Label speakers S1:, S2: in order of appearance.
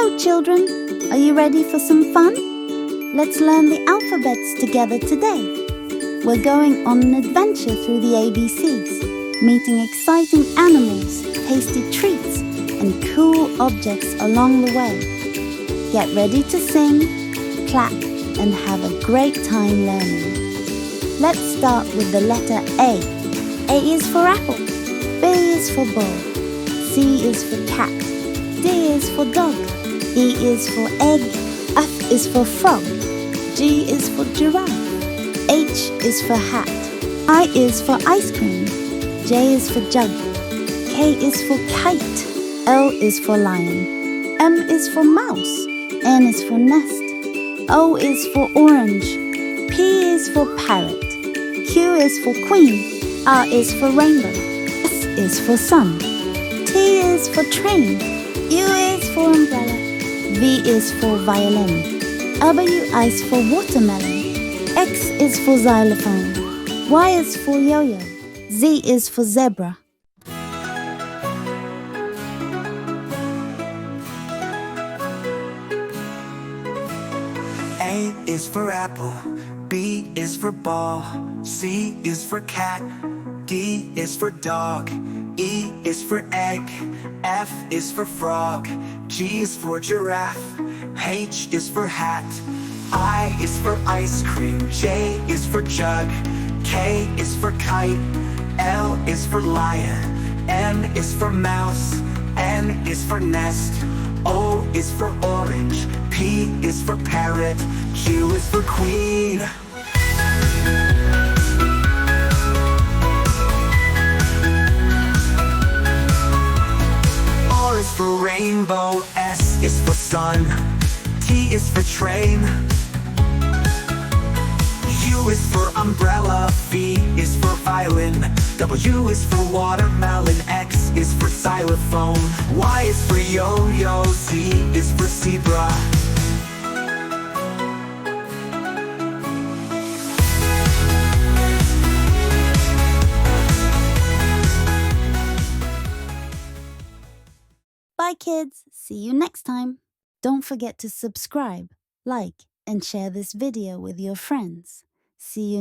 S1: Hello children, are you ready for some fun? Let's learn the alphabets together today. We're going on an adventure through the ABCs, meeting exciting animals, tasty treats, and cool objects along the way. Get ready to sing, clap, and have a great time learning. Let's start with the letter A. A is for apple, B is for ball, C is for cat, D is for dog, E is for egg, F is for frog, G is for giraffe, H is for hat, I is for ice cream, J is for jug, K is for kite, L is for lion, M is for mouse, N is for nest, O is for orange, P is for parrot, Q is for queen, R is for rainbow, S is for sun, T is for train, U is for umbrella, V is for violin, W is for watermelon, X is for xylophone, Y is for yo-yo, Z is for zebra.
S2: A is for apple, B is for ball, C is for cat, D is for dog, E is for egg, F is for frog, G is for giraffe, H is for hat, I is for ice cream, J is for jug, K is for kite, L is for lion, M is for mouse, N is for nest, O is for orange, P is for parrot, Q is for queen. R is for rainbow, S is for sun, T is for train, U is for umbrella, V is for violin, W is for watermelon, X is for xylophone, Y is for yo-yo, Z is for zebra.
S1: Bye kids, see you next time. Don't forget to subscribe, like, and share this video with your friends. See you